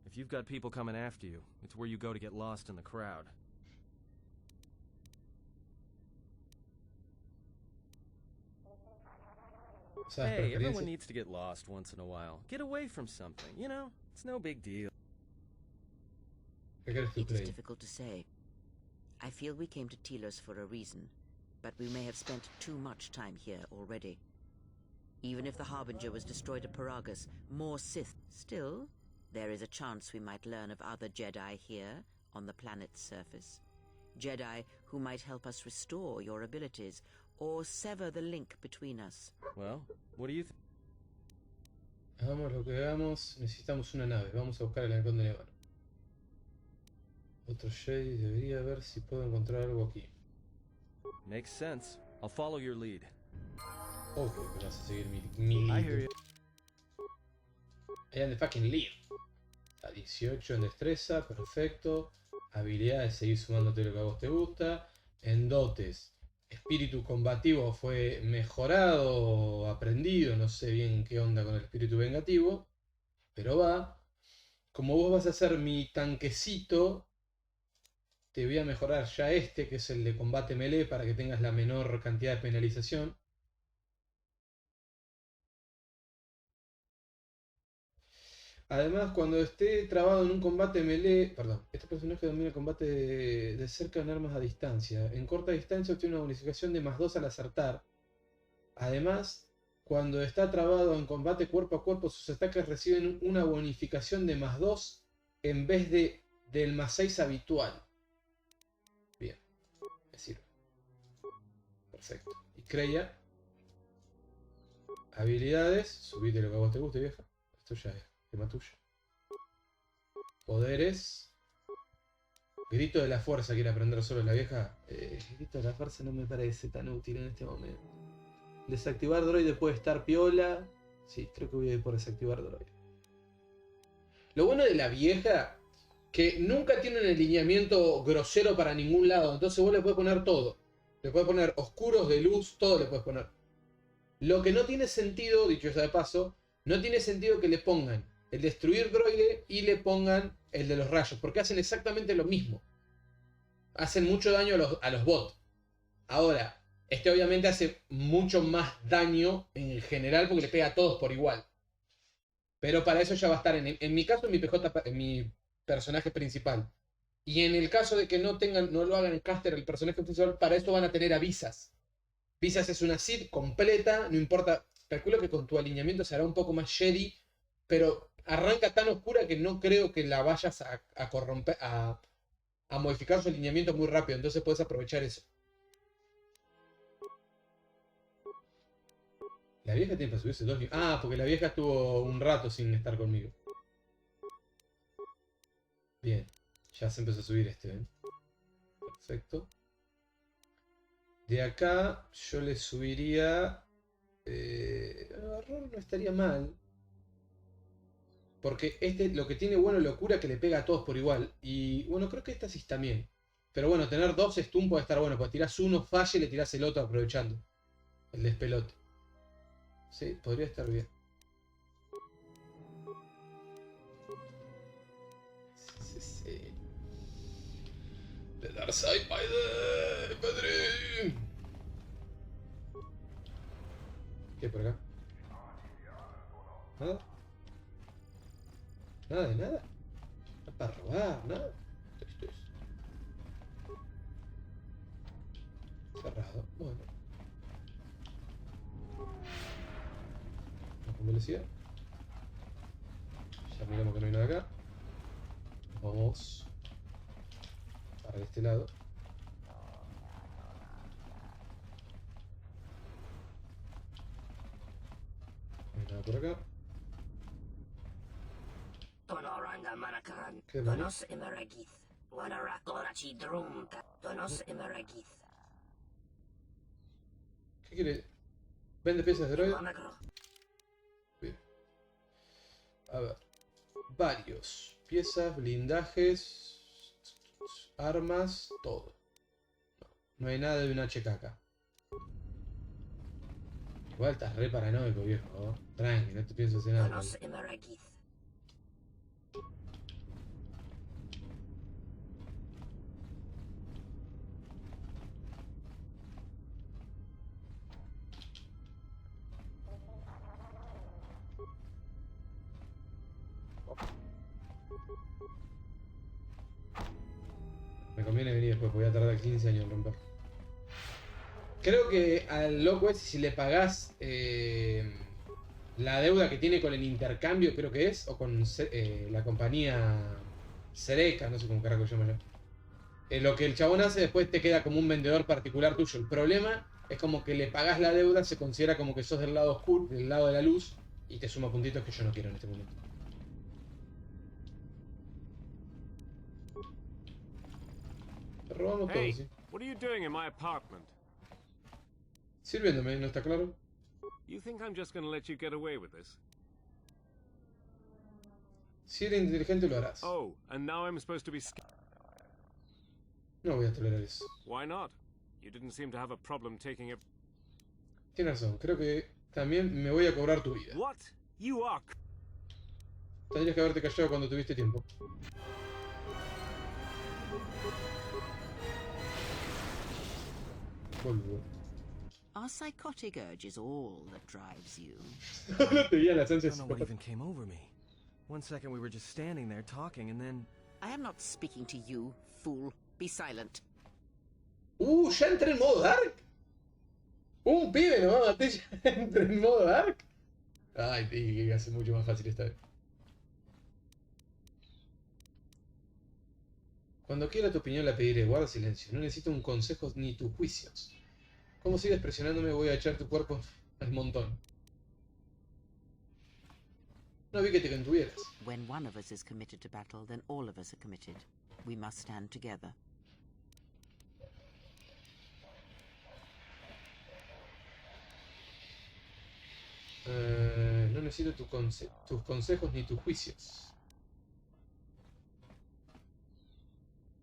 If you've got people coming after you, it's where you go to get lost in the crowd. Hey, everyone needs to get lost once in a while. Get away from something, you know? It's no big deal. It is difficult to say. I feel we came to Telos for a reason, but we may have spent too much time here already. Even if the Harbinger was destroyed at Paragus, more Sith. Still, there is a chance we might learn of other Jedi here on the planet's surface. Jedi who might help us restore your abilities or sever the link between us. Well, what do you think? Hagamos lo que hagamos, necesitamos una nave. Vamos a buscar el halcón de Nevar. Otro Jedi, debería ver si puedo encontrar algo aquí. Makes sense. I'll follow your lead. Ok, pero vas a seguir mi I hear lead. you. I am the fucking lead. A 18 en destreza, perfecto. Habilidades, seguir sumándote lo que a vos te gusta. En dotes, espíritu combativo fue mejorado, aprendido. No sé bien qué onda con el espíritu vengativo, pero va. Como vos vas a ser mi tanquecito, te voy a mejorar ya este, que es el de combate melee, para que tengas la menor cantidad de penalización. Además, cuando esté trabado en un combate melee, perdón, este personaje domina el combate de cerca en armas a distancia. En corta distancia obtiene una bonificación de +2 al acertar. Además, cuando está trabado en combate cuerpo a cuerpo, sus ataques reciben una bonificación de +2 en vez del +6 habitual. Bien, me sirve. Perfecto. Y Kreia. Habilidades. Subite lo que a vos te guste, vieja. Esto ya es tema tuyo. Poderes. Grito de la fuerza quiere aprender solo la vieja. Grito de la fuerza no me parece tan útil en este momento. Desactivar droide puede estar piola. Sí, creo que voy a ir por desactivar droide. Lo bueno de la vieja, que nunca tiene un alineamiento grosero para ningún lado. Entonces vos le puedes poner todo. Le puedes poner oscuros, de luz, todo le puedes poner. Lo que no tiene sentido, dicho sea de paso, no tiene sentido que le pongan el destruir droide y le pongan el de los rayos, porque hacen exactamente lo mismo. Hacen mucho daño a los bots. Ahora, este obviamente hace mucho más daño en general porque le pega a todos por igual. Pero para eso ya va a estar en mi caso, en mi PJ, en mi personaje principal. Y en el caso de que no lo hagan en caster el personaje principal, para esto van a tener a Visas. Visas es una Sith completa, no importa. Calculo que con tu alineamiento se hará un poco más Jedi, pero arranca tan oscura que no creo que la vayas a corromper, a modificar su alineamiento muy rápido. Entonces puedes aprovechar eso. La vieja tiene para subirse 2 niveles. Ah, porque la vieja estuvo un rato sin estar conmigo. Bien, ya se empezó a subir este, ¿ven? Perfecto. De acá yo le subiría... Error no estaría mal. Porque este lo que tiene bueno locura que le pega a todos por igual. Y bueno, creo que esta sí está bien. Pero bueno, tener 2 stun puede estar bueno. Porque tirás uno, falla y le tirás el otro aprovechando el despelote. Sí, podría estar bien. Sí. The Dark Side by the Padre. ¿Qué por acá? ¿Nada? Nada de nada. No para robar, nada. Esto es. Cerrado. Bueno. Vamos con velocidad. Ya miramos que no hay nada acá. Vamos para este lado. No hay nada por acá. ¿Qué demonios? ¿Qué quiere? ¿Vende piezas de droide? Bien. A ver. Varios. Piezas, blindajes, armas, todo. No hay nada de un HK acá. Igual estás re paranoico, viejo, ¿no? Tranqui, no te pienso hacer nada. Me conviene venir después, porque voy a tardar 15 años en romper. Creo que al loco ese, si le pagás la deuda que tiene con el intercambio, creo que es, o con la compañía Sereca, no sé cómo carajo se llama ya. Lo que el chabón hace después te queda como un vendedor particular tuyo. El problema es como que le pagás la deuda, se considera como que sos del lado oscuro, del lado de la luz, y te suma puntitos que yo no quiero en este momento. Te robamos todo, ¿sí? What are you doing in my apartment? Sirviéndome, ¿no está claro? You think I'm just gonna let you get away with this? Si eres inteligente lo harás. Oh, and now I'm supposed to be No voy a tolerar eso. Why not? You didn't seem to have a problem taking it. Tienes razón, creo que también me voy a cobrar tu vida. What? You are. Tendrías que haberte callado cuando tuviste tiempo. Boludo. Are psychotic urges all that drives you? No te vi a la I esencia. don't know what even came over me. One second we were just standing there talking, and then... I am not speaking to you, fool. Be silent. Ya entré en modo Dark. Un pibe nomás maté, ya entré en modo Dark. Ay, te dije que hace mucho más fácil esta vez. Cuando quiera tu opinión la pediré, guarda silencio. No necesito un consejo ni tus juicios. ¿Cómo sigues presionándome? Voy a echar tu cuerpo al montón. No vi que te contuvieras. When one of us is committed to battle, then all of us are committed. We must stand together. No necesito tus consejos ni tus juicios.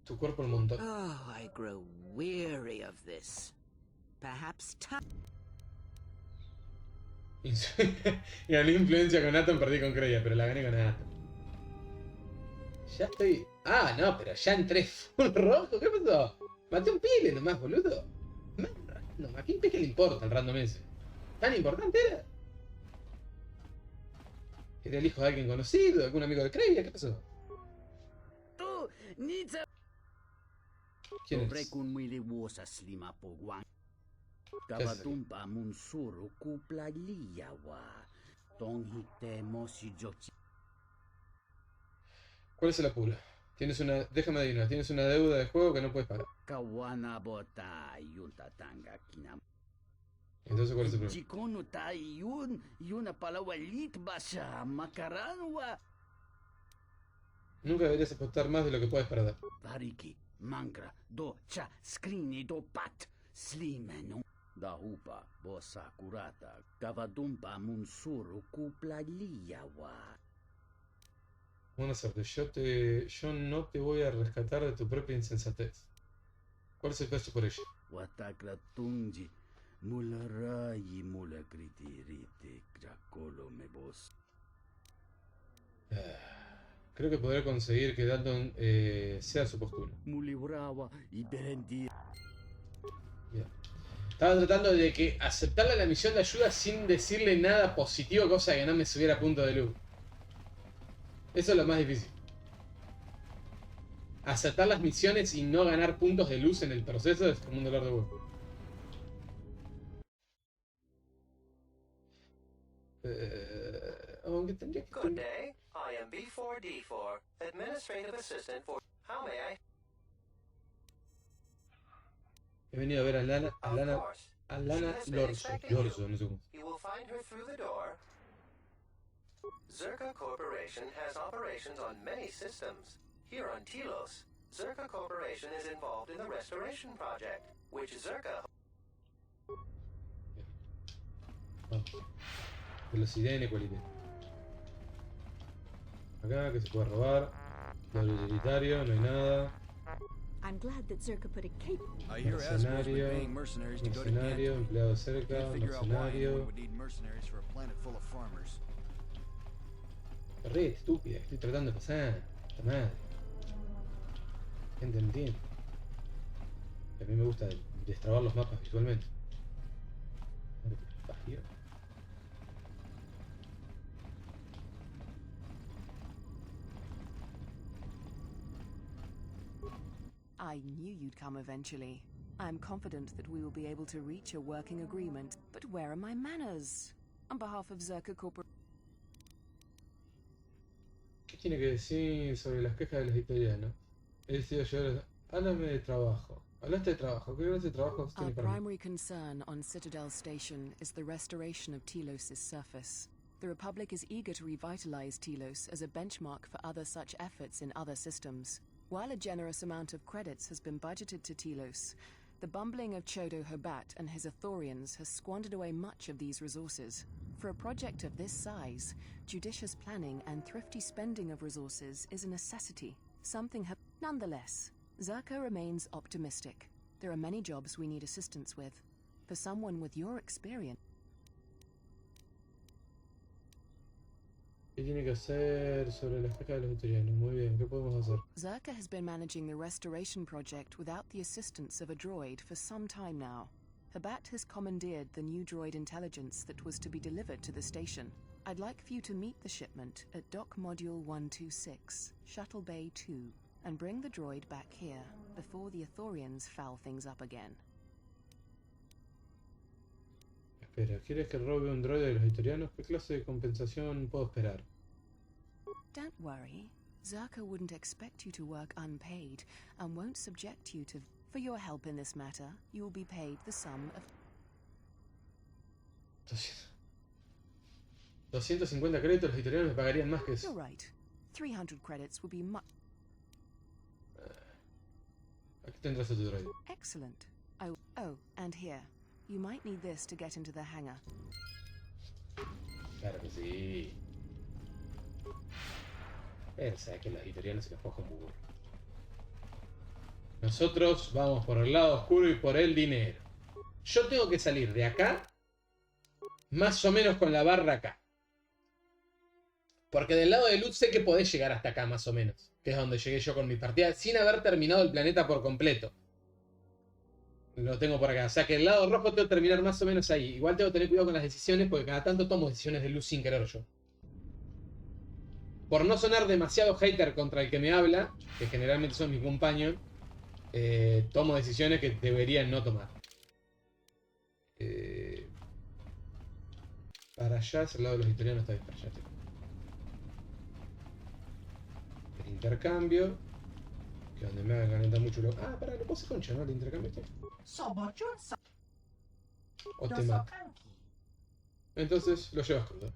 Tu cuerpo al montón. Oh, I grow weary of this. Perhaps time. Gané influencia con Atom, perdí con Kreia, pero la gané con Atom. Ya estoy... Ah, no, pero ya entré full rojo, ¿qué pasó? Maté un pibe nomás, boludo. No, ¿a quién pez que le importa el random ese? ¿Tan importante era? ¿Era el hijo de alguien conocido? ¿Algún amigo de Kreia? ¿Qué pasó? ¿Quién es? ¿Cuál es el apuro? Tienes una... Déjame adivinar, tienes una deuda de juego que no puedes pagar. Entonces, ¿cuál es el problema? Nunca deberías apostar más de lo que puedes perder. Buena suerte, yo no te voy a rescatar de tu propia insensatez. ¿Cuál es el precio por ello? Creo que podré conseguir que Dalton sea su postura. Bien. Estaba tratando de que aceptarle la misión de ayuda sin decirle nada positivo, cosa que no me subiera a punto de luz. Eso es lo más difícil. Aceptar las misiones y no ganar puntos de luz en el proceso es como un dolor de huevo. Aunque tendría que... Good day. I am B4D4, Administrative Assistant for... How may I... He venido a ver a Lana Lorzo, no sé cómo. You will find her through the door. Zerka Corporation has operations on many systems. Here on Telos, Zerka Corporation is involved in the restoration project, which Zerka... Velocidad inequalidad. Acá, que se puede robar. Doble utilitario, no hay nada. I'm glad that Zerka put a cape. Mercenario, empleado cerca, mercenario. Re estúpida, estoy tratando de pasar. Esta madre. Gente no entiende. A mí me gusta destrabar los mapas visualmente. Madre que parió. I knew you'd come eventually. I'm confident that we will be able to reach a working agreement. But where are my manners? On behalf of Zerka Corporation... ¿Qué tiene que decir sobre las quejas de los italianos? He decidido llevar... Háblame de trabajo. Hablaste de trabajo. ¿Qué clase de trabajo Our tiene para mí? primary concern on Citadel Station is the restoration of Telos' surface. The Republic is eager to revitalize Telos as a benchmark for other such efforts in other systems. While a generous amount of credits has been budgeted to Telos, the bumbling of Chodo Hobat and his Ithorians has squandered away much of these resources. For a project of this size, judicious planning and thrifty spending of resources is a necessity. Nonetheless, Zerka remains optimistic. There are many jobs we need assistance with. For someone with your experience... ¿Qué tiene que hacer sobre las quejas de los italianos? Muy bien, ¿qué podemos hacer? Zerka has been managing the restoration project without the assistance of a droid for some time now. Habat has commandeered the new droid intelligence that was to be delivered to the station. I'd like for you to meet the shipment at Dock Module 126, Shuttle Bay 2, and bring the droid back here before the Ithorians foul things up again. Espera, ¿quieres que robe un droide de los italianos? ¿Qué clase de compensación puedo esperar? Don't worry. Zerka wouldn't expect you to work unpaid and won't subject you to... For your help in this matter, you will be paid the sum of... 250 créditos, los italianos me pagarían más que eso. You're right. 300 credits would be much... Aquí tendrás a tu droide. Excellent. Oh, and here. You might need this to get into the hangar. Claro que sí. Pensa que los italianos se los cojan muy burro. Nosotros vamos por el lado oscuro y por el dinero. Yo tengo que salir de acá, más o menos con la barra acá. Porque del lado de luz sé que podés llegar hasta acá, más o menos. Que es donde llegué yo con mi partida, sin haber terminado el planeta por completo. Lo tengo por acá. O sea que el lado rojo tengo que terminar más o menos ahí. Igual tengo que tener cuidado con las decisiones, porque cada tanto tomo decisiones de luz sin querer yo. Por no sonar demasiado hater contra el que me habla, que generalmente son mis compañeros, tomo decisiones que deberían no tomar. Para allá, es el lado de los italianos, está bien, para allá. El intercambio, que donde me hagan calentar mucho lo... Ah, pará, lo puedo hacer concha, ¿no? El intercambio este. O te mato. Entonces, lo llevas crudo.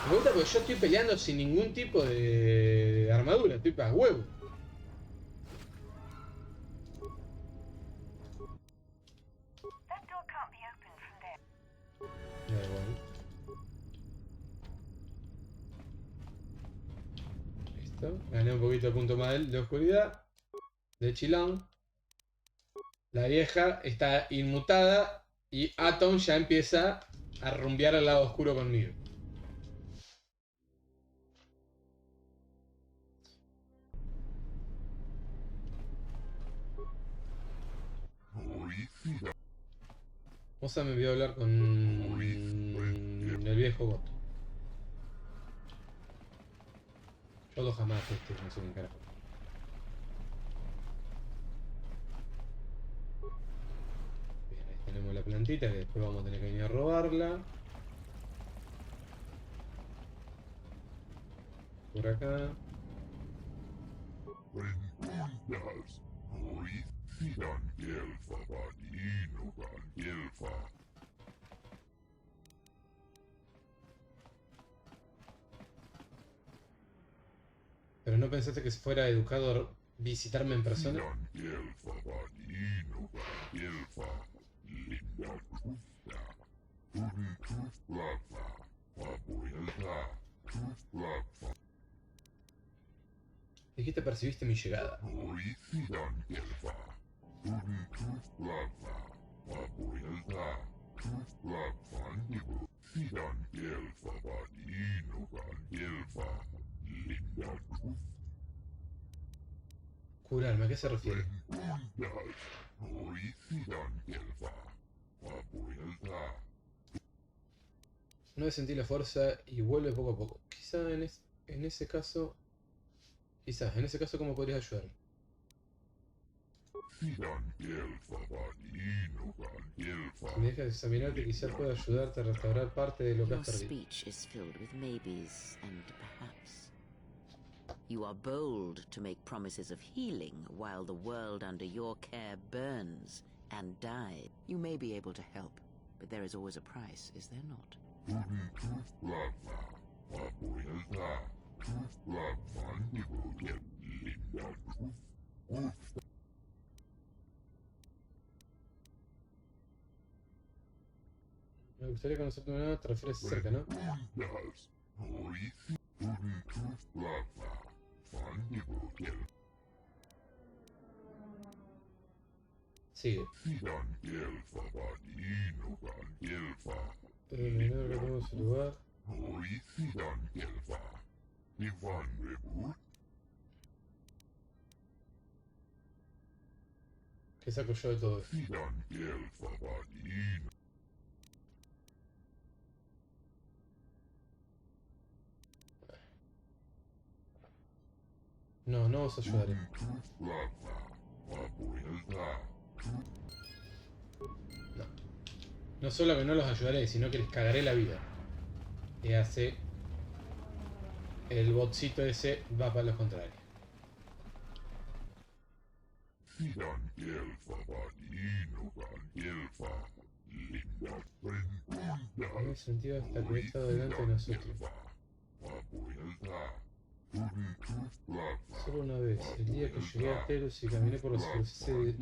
Me gusta porque yo estoy peleando sin ningún tipo de armadura, estoy para huevo. Da igual. Listo, gané un poquito de punto más de oscuridad. De chilón. La vieja está inmutada y Atom ya empieza a rumbear al lado oscuro conmigo. Moza me envió a hablar con el viejo Goto. Yo lo jamás no sé qué carajo. Bien, ahí tenemos la plantita que después vamos a tener que venir a robarla. Por acá. ¿Pero no pensaste que fuera educado visitarme en persona? Dijiste percibiste mi llegada. Curarme, ¿a qué se refiere? Una vez sentí la fuerza y vuelve poco a poco. Quizá en ese caso... Quizás, en ese caso, ¿cómo podrías ayudar? Si me dejas examinarte, quizás pueda ayudarte a restaurar parte de lo que has perdido. Your speech is filled with maybes and perhaps. You are bold to make promises of healing while the world under your care burns and dies. You may be able to help, but there is always a price, is there not? Me gustaría conocerte una, te refieres cerca, ¿no? Sigue. Terminado que tengo su lugar. ¿Qué saco yo de todo esto? No, no os ayudaré. No. No solo que no los ayudaré, sino que les cagaré la vida. Y hace... El botcito ese va para los contrarios. No he sentido hasta que he estado delante de nosotros. Solo una vez, el día que llegué a Telos y caminé por la superficie de...